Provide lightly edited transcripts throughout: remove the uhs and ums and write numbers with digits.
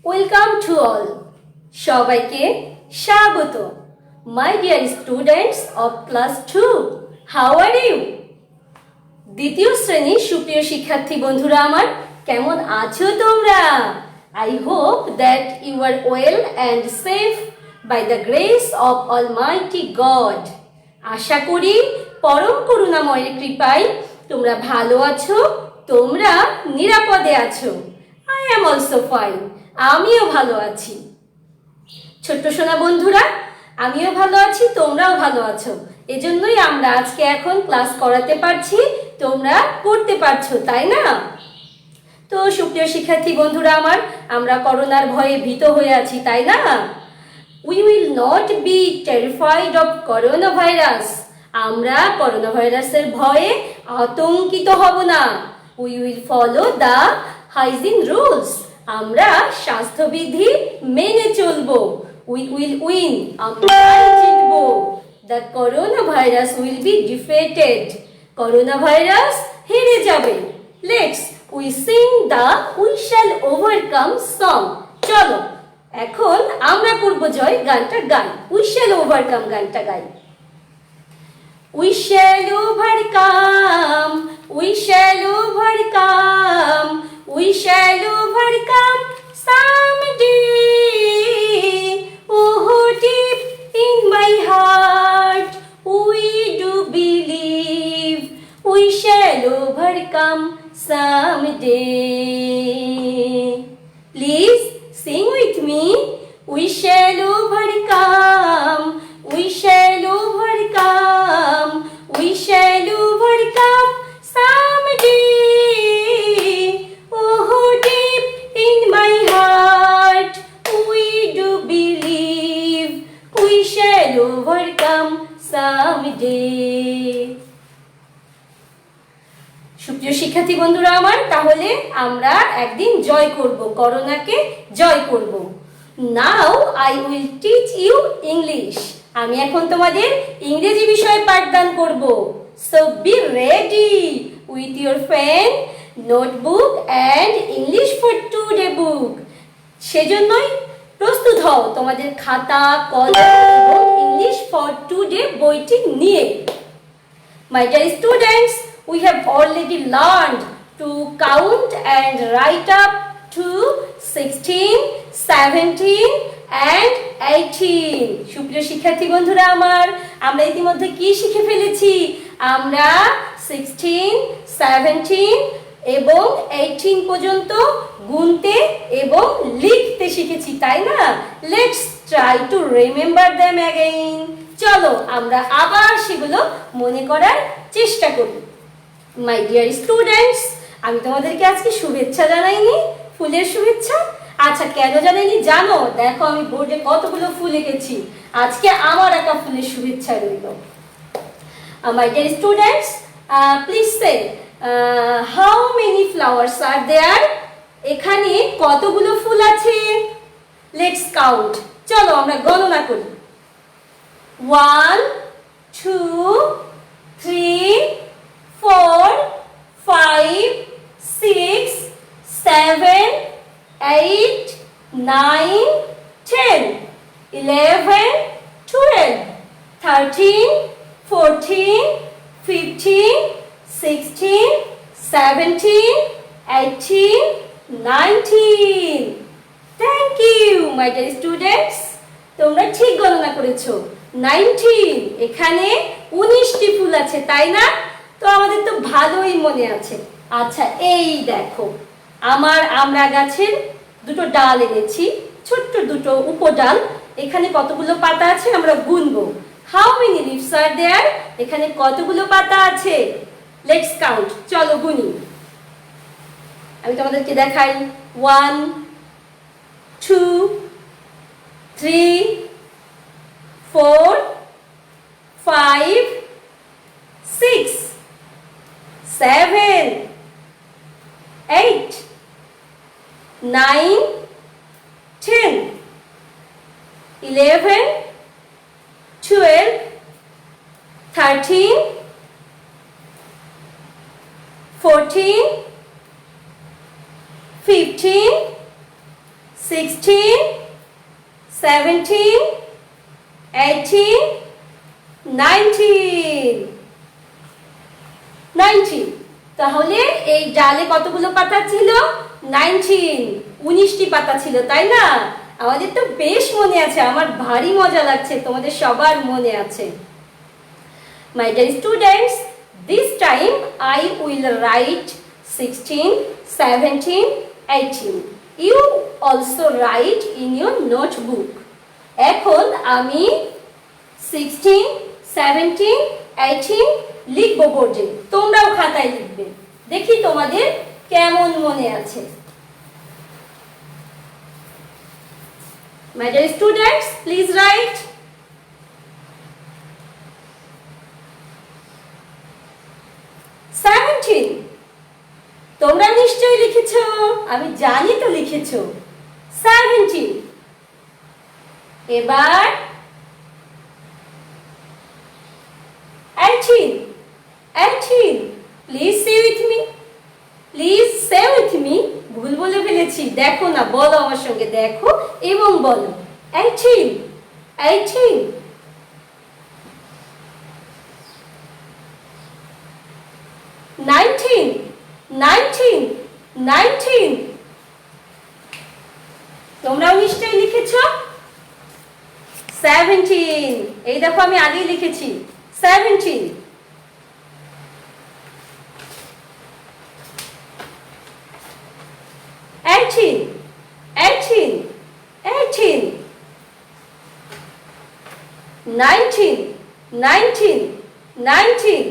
Welcome to all, সবাইকে স্বাগত। My dear students of class 2, how are you? দ্বিতীয় শ্রেণীর সুপ্রিয় শিক্ষার্থী বন্ধুরা আমার, কেমন আছো তোমরা? I hope that you are well and safe by the grace of almighty God. আশা করি পরম করুণাময়ের কৃপায় তোমরা ভালো আছো, তোমরা নিরাপদে আছো। আই অ্যাম অলসো ফাইন, আমিও ভালো আছি। ছোট্ট সোনা বন্ধুরা, আমিও ভালো আছি, তোমরাও ভালো আছো। এজন্যই আমরা আজকে এখন ক্লাস করাতে পারছি, তোমরা পড়তে পারছো, তাই না? তো সুপ্রিয় শিক্ষার্থী বন্ধুরা আমার, আমরা করোনার ভয়ে ভীত হয়ে আছি, তাই না? We will not be terrified of corona virus. আমরা করোনা ভাইরাসের ভয়ে আতঙ্কিত হব না। We will follow the hygiene rules. আমরা স্বাস্থ্যবিধি মেনে চলবো। উই উইল উইন, আমরা জিতবো। The corona virus will be defeated. Corona virus হেরে যাবে। Let's we sing the we shall overcome song. চলো এখন আমরা করব জয় গানটা গাই। উই শ্যাল ওভারকাম গানটা গাই। We shall overcome, we shall overcome, we shall overcome someday. Oh, deep in my heart, we do believe we shall overcome someday. Please sing with me. We shall overcome, we shall overcome, we shall overcome someday. Oh, deep in my heart, we do believe we shall overcome someday. সুপ্রিয় শিক্ষার্থী বন্ধুরা আমার, তাহলে আমরা একদিন জয় করব, করোনাকে জয় করব। Now I will teach you English. আমি এখন তোমাদের ইংরেজি বিষয়ে পাঠদান করব। So be ready with your pen, notebook and English for today book. সেজন্যই প্রস্তুত হও তোমাদের খাতা, কলম এবং ইংলিশ ফর টুডে বইটি নিয়ে। My dear students, we have already learned to count and write up to 16, 17 and 18. সুপ্রিয় শিক্ষার্থী বন্ধুরা আমার, আমরা ইতিমধ্যে কি শিখে ফেলেছি? আমরা 16, 17 এবং 18 পর্যন্ত গুনতে এবং লিখতে শিখেছি, তাই না? Let's try to remember them again. চলো আমরা আবার সেগুলো মনে করার চেষ্টা করি। মাই ডিয়ার স্টুডেন্টস, আমি তোমাদেরকে আজকে শুভেচ্ছা জানাইনি, ফুলের শুভেচ্ছা। আচ্ছা, কেন জানাইনি জানো? দেখো আমি বোর্ডে কতগুলো ফুল এঁকেছি। আজকে আমার একা ফুলের শুভেচ্ছা রইল। My dear students, please say how many flowers are there? এখানে কতগুলো ফুল আছে? Let's count. চলো আমরা গণনা করি। 1, 2, 3, 4, 5, 6, 7, 8, 9, 10, 11, 12, 13, 14, 15, 16, 17, 18, 19. Thank you, my dear students. তোমরা ঠিক গণনা করেছো। 19, এখানে 19টি ফুল আছে, তাই না? তো আমাদের তো ভালোই মনে আছে। আচ্ছা, এই দেখো আমার আমড়া গাছের দুটো ডাল এনেছি, ছোট্ট দুটো উপডাল। এখানে কতগুলো পাতা আছে আমরা গুনবো। How many leaves R there? এখানে কতগুলো পাতা আছে? Let's count. চলো গুনি। আমি তোমাদেরকে দেখাই। 1, 2, 3, 4, 5, 6, 7, 8, 9, 10, 11, 12, 13, 14, 15, 16, 17, 18, 19. 19. তাহলে এই ডালে কতগুলো পাতা ছিল? 19, 19টি পাতা ছিল, তাই না? আমাদের তো বেশ মনে আছে, আমার ভারী মজা লাগছে, তোমাদের সবার মনে আছে। My dear students, this time I will write 16, 17, 18. You also write in your notebook. এখন আমি 16, 17, 18 লিখব বোর্ডে, তোমরাও খাতায় লিখবে। দেখি তোমাদের কেমন মনে আছে। My dear students, please write. তোমরা নিশ্চয়ই লিখেছো, আমি জানি তো লিখেছো। 17। এবার 18. 18. Please say with me. Please say with me. ভুল বলে ফেলেছি, দেখো না, বলো আমার সঙ্গে, দেখো এবং বলো। 18. 18. 19. 19. 19. তোমরাও নিশ্চয়ই লিখেছো। 17. এই দেখো আমি আগেই লিখেছি 17. 18. 18. 18. 19. 19. 19.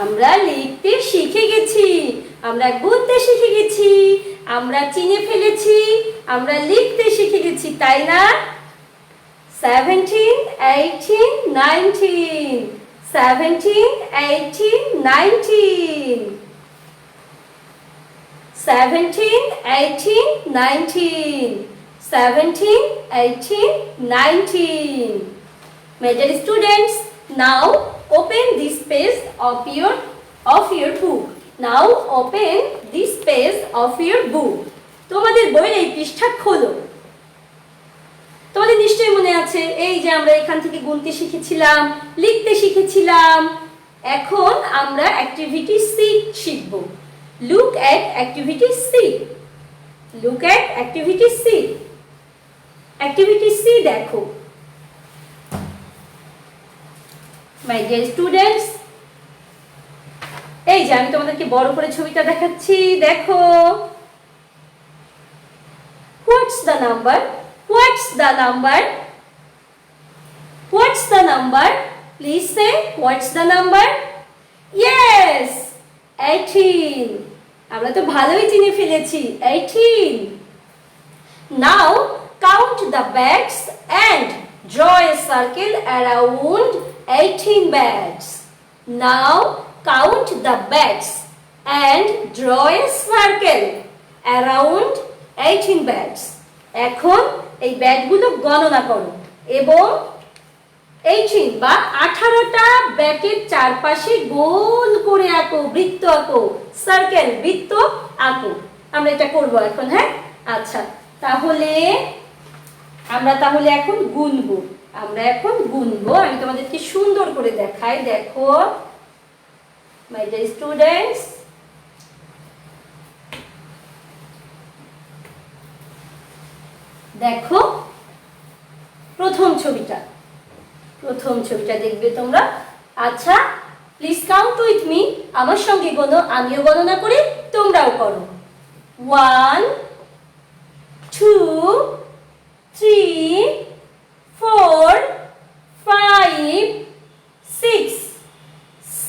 আমরা লিখতে শিখে গেছি, আমরা গুনতে শিখে গেছি, আমরা চিনে ফেলেছি, আমরা লিখতে শিখে গেছি, তাই না? 17, 18, 19. 17, 18, 19. 17, 18, 19. 17, 18, 19. My dear students, now open this page of your book. Now open this page of your book. তোমাদের বইয়ের এই পৃষ্ঠা খোলো। তোমাদের নিশ্চয়ই মনে আছে, এই যে আমরা এখান থেকে গুনতে শিখেছিলাম, লিখতে শিখেছিলাম। এখন আমরা অ্যাক্টিভিটি সি শিখব। Look at activity C. Look at activity C. Activity C দেখো। My dear students, এই যে আমি তোমাদেরকে বড় করে ছবিটা দেখাচ্ছি, দেখো। What's the number? What's the number? What's the number? Please say, what's the number? Yes, 18. আমরা তো ভালোই চিনে ফেলেছি, 18. Now count the bags and draw a circle around 18 bags. Now count the bags and draw a circle around 18 bags. এখন এই ব্যাগগুলো গণনা করো এবং 18 বা 18টা ব্যাগের চারপাশে গোল করে আঁকো, বৃত্ত আঁকো, সার্কেল, বৃত্ত আঁকো। আমরা এটা করব এখন, হ্যাঁ? আচ্ছা, তাহলে আমরা এখন গুনবো। আমি তোমাদেরকে সুন্দর করে দেখাই, দেখো। My dear students, দেখো প্রথম ছবিটা দেখবে তোমরা। আচ্ছা, প্লিজ কাউন্ট উইথ মি। আমার সঙ্গে গোনো, আমিও গণনা করি, তোমরাও করো। 1, 2, 3, 4, 5, 6,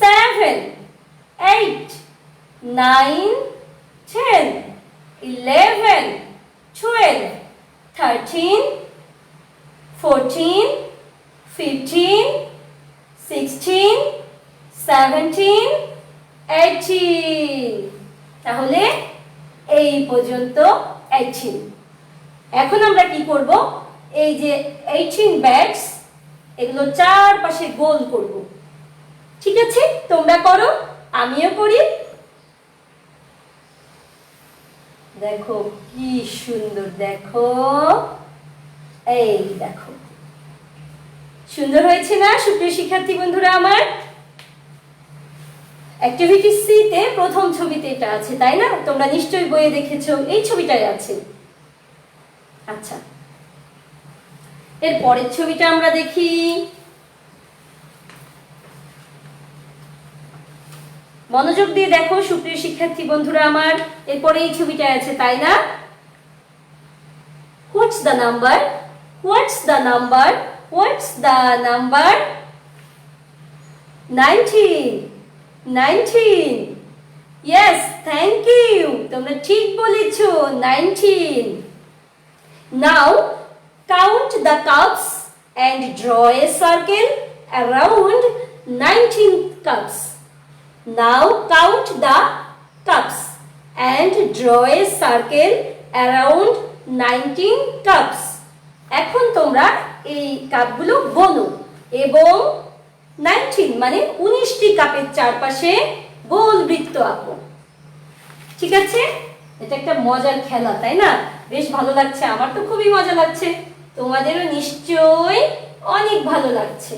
7, 8, 9, 10, 11, 12, 13, 14, 15, 16, 17, 18. তাহলে এই পর্যন্ত 18। এখন আমরা কি করব? এই যে 18 ব্যাগস, এগুলো চারপাশে গোল করব। ঠিক আছে, তোমরা করো, আমিও করি। দেখো কি সুন্দর, দেখো এই দেখো, সুন্দর হয়েছে না সুপ্রিয় শিক্ষার্থী বন্ধুরা আমার? অ্যাক্টিভিটি সি তে প্রথম ছবিতে এটা আছে, তাই না? তোমরা নিশ্চয়ই বইয়ে দেখেছো, এই ছবিটাই আছে। আচ্ছা, এর পরের ছবিটা আমরা দেখি। মনোযোগ দিয়ে দেখো সুপ্রিয় শিক্ষার্থী বন্ধুরা আমার, এরপরে এই ছবিটা আছে, তাই না? What's the number? What's the number? What's the number? 19 19। Yes, thank you, তোমরা ঠিক বলেছো, 19। নাও count the cups and draw a circle around 19 cups. Now count the cups and draw a circle around 19 cups. এখন তোমরা এই কাপগুলো গোনো এবং 19 মানে 19টি কাপের চারপাশে গোল বৃত্ত আঁকো। ঠিক আছে? এটা একটা মজার খেলা, তাই না? বেশ ভালো লাগছে, আমার তো খুবই মজা লাগছে, তোমাদেরও নিশ্চয়ই অনেক ভালো লাগছে।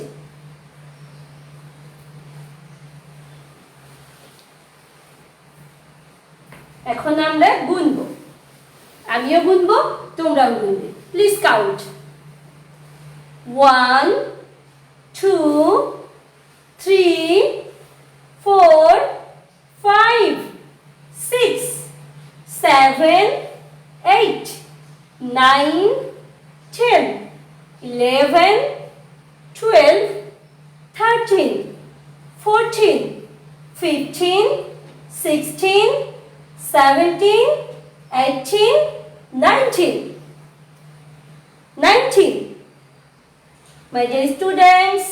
এখন আমরা গুনবো, আমিও গুনবো, তোমরাও গুনবে। Please count. 1 2 3 4 5 6 7 8 9 10 11 12 13 14 15 16 17 18 19 19। My dear students,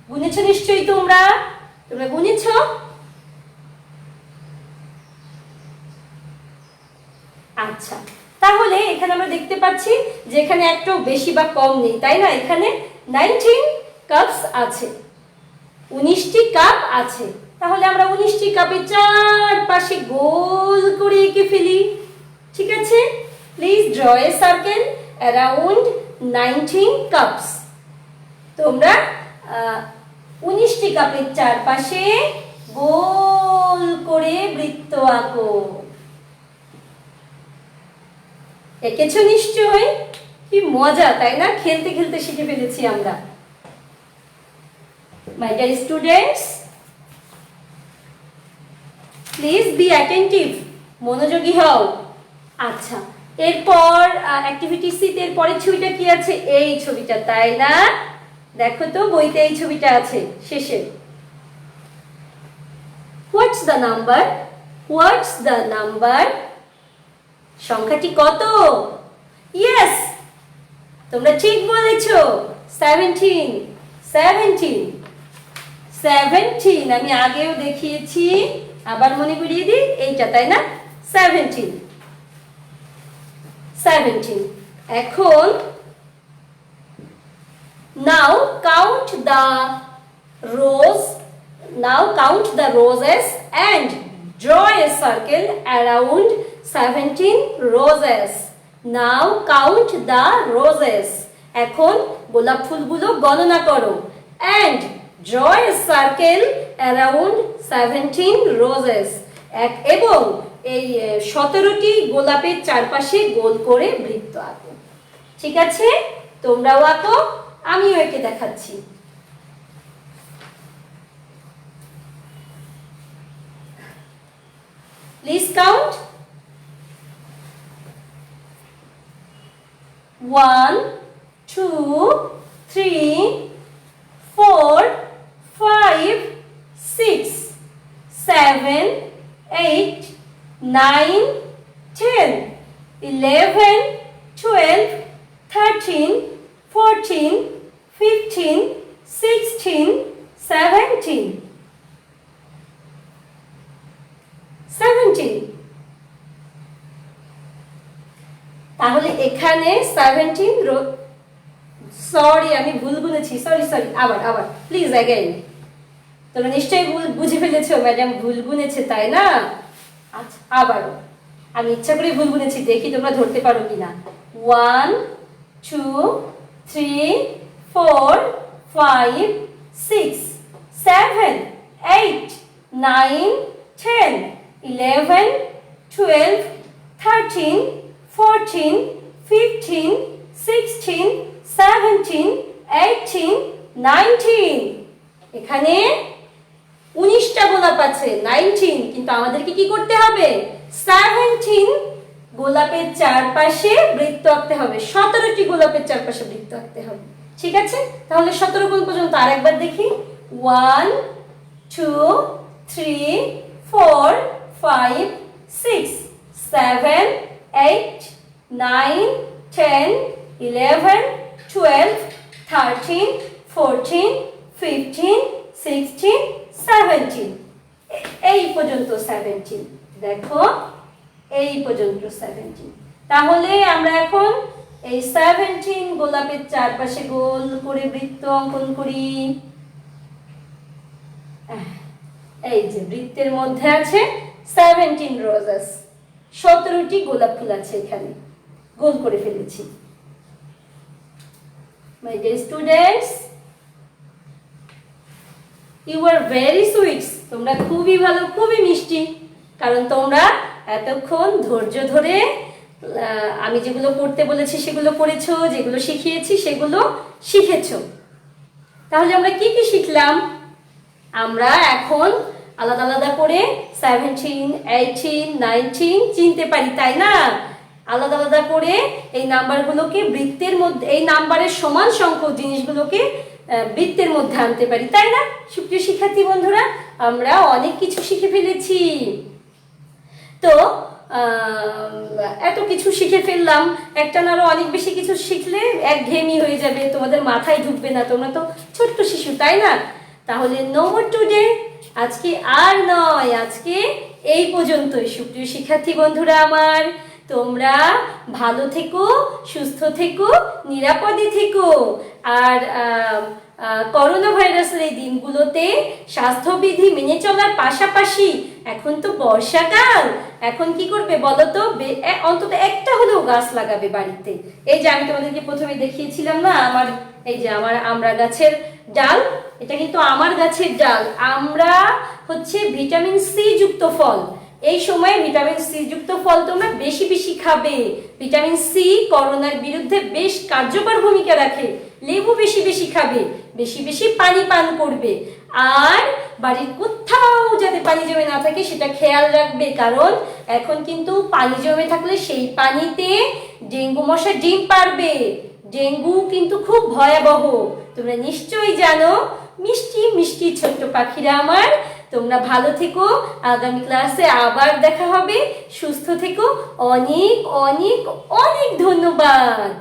গুনেছো নিশ্চয়ই তোমরা? তোমরা গুনেছো? আচ্ছা, তাহলে এখানে আমরা দেখতে পাচ্ছি যে এখানে একটু বেশি বা কম নেই, তাই না? এখানে 19 কাপস আছে, 19টি কাপ আছে। তাহলে আমরা 19টি কাপের চারপাশে গোল করে এঁকে ফেলি। ঠিক আছে? Please draw A circle around 19 cups. তোমরা 19টি কাপের চারপাশে গোল করে বৃত্ত আঁকো। এঁকেছো নিশ্চয়? কি মজা, তাই না? খেলতে খেলতে শিখে ফেলেছি আমরা। মাই dear students, please be attentive, মনোযোগী হও। আচ্ছা, এরপর অ্যাক্টিভিটি সি তে এর পরের ছবিটা কি আছে? এই ছবিটা, তাই না? দেখো তো বইতে এই ছবিটা আছে শেষে। হোয়াটস the number? What's the number? সংখ্যাটি কত? ইয়েস, তোমরা ঠিক বলেছো, 17 17 17। আমি আগেও দেখিয়েছি, আবার মনে করিয়ে দিই, এইটা, তাই না? 17 17। এখন now count the rows, now count the roses and draw a circle around 17 roses. Now count the roses. এখন গোলাপ ফুলগুলো গণনা করো and draw a circle around 17 roses. এবং এই 17টি গোলাপের চারপাশে গোল করে বৃত্ত আঁকো। ঠিক আছে? তোমরাও আঁকো, আমিও এঁকে দেখাচ্ছি। Please count. 1 2 3 4 5 6 7 8 9 10 11 12 13 14 15 16 17 17। তাহলে এখানে 17 সরি আমি ভুল গুনেছি, সরি আবার প্লিজ অ্যাগেইন। তোমরা নিশ্চয়ই বুঝে ফেলেছো ম্যাডাম ভুল গুনেছে, তাই না? আচ্ছা, আবারও আমি ইচ্ছা করে ভুল বুনেছি, দেখি তোমরা ধরতে পারো কিনা। 1 2 3 4 5 6 7 8 9 10 11 12 13 14 15 16 17 18 19। এখানে 19টা গোলাপ আছে, 19, কিন্তু আমাদেরকে কি করতে হবে? 17 গোলাপের চারপাশে বৃত্ত আঁকতে হবে, 17টি গোলাপের চারপাশে বৃত্ত আঁকতে হবে। ঠিক আছে, তাহলে 17 কোণ পর্যন্ত আরেকবার দেখি। 1 2 3 4 5 6 7 8 9 10 11 12 13 14 15 16 17। এই পর্যন্ত 17, দেখো এই পর্যন্ত 17। তাহলে আমরা এখন এই 17 গোলাপের চারপাশে গোল করে বৃত্ত অঙ্কন করি। এই যে বৃত্তের মধ্যে আছে 17 রোজেস, 17টি গোলাপ ফুল আছে, এখানে গোল করে ফেলেছি। My dear students, you are very sweet. তোমরা খুবই ভালো, খুবই মিষ্টি, কারণ তোমরা এতক্ষণ ধৈর্য ধরে আমি যেগুলো করতে বলেছি সেগুলো করেছো, যেগুলো শিখিয়েছি সেগুলো শিখেছো। তাহলে আমরা কি কি শিখলাম? আমরা এখন আলাদা আলাদা করে 17 18 19 চিনতে পারি, তাই না? আলাদা আলাদা করে এই নাম্বারগুলোকে বৃত্তের মধ্যে, এই নাম্বারের সমান সংখ্যক জিনিসগুলোকে বৃত্তের মধ্যে আনতে পারি, তাই না? সুপ্রিয় শিক্ষার্থী বন্ধুরা, আমরা অনেক কিছু শিখে ফেলেছি। তো এত কিছু শিখে ফেললাম, একটা না আরো অনেক বেশি কিছু শিখলে একঘেয়েমি হয়ে যাবে, তোমাদের মাথায় ঢুকবে না, তোমরা তো ছোট্ট শিশু, তাই না? তাহলে নো মোর টুডে, আজকে আর নয়, আজকে এই পর্যন্তই। সুপ্রিয় শিক্ষার্থী বন্ধুরা আমার, তোমরা ভালো থেকো, সুস্থ থেকো, নিরাপদে থেকো। আর করোনা ভাইরাসের এই দিনগুলোতে স্বাস্থ্যবিধি মেনে চলার পাশাপাশি, এখন তো বর্ষাকাল, এখন কি করবে বলো তো? অন্তত একটা হলেও গাছ লাগাবে বাড়িতে। এই যে আমি তোমাদেরকে প্রথমে দেখিয়েছিলাম না, আমার এই যে আমার আমড়া গাছের ডাল, এটা কিন্তু আমার গাছের ডাল। আমরা হচ্ছে ভিটামিন সি যুক্ত ফল, এই সময়ে ভিটামিন সি যুক্ত ফল তোমরা বেশি বেশি খাবে। ভিটামিন সি করোনার বিরুদ্ধে বেশ কার্যকর ভূমিকা রাখে। লেবু বেশি বেশি খাবে, বেশি বেশি পানি পান করবে, আর বাড়ির কোথাও যাতে পানি জমে না থাকে সেটা খেয়াল রাখবে, কারণ এখন কিন্তু পানি জমে থাকলে সেই পানিতে ডেঙ্গু মশা ডিম পারবে। ডেঙ্গু কিন্তু খুব ভয়াবহ, তোমরা নিশ্চয়ই জানো। মিষ্টি মিষ্টি ছোট্ট পাখিরা আমার, তোমরা ভালো থেকো, আগামী ক্লাসে আবার দেখা হবে। সুস্থ থেকো, অনেক অনেক অনেক ধন্যবাদ।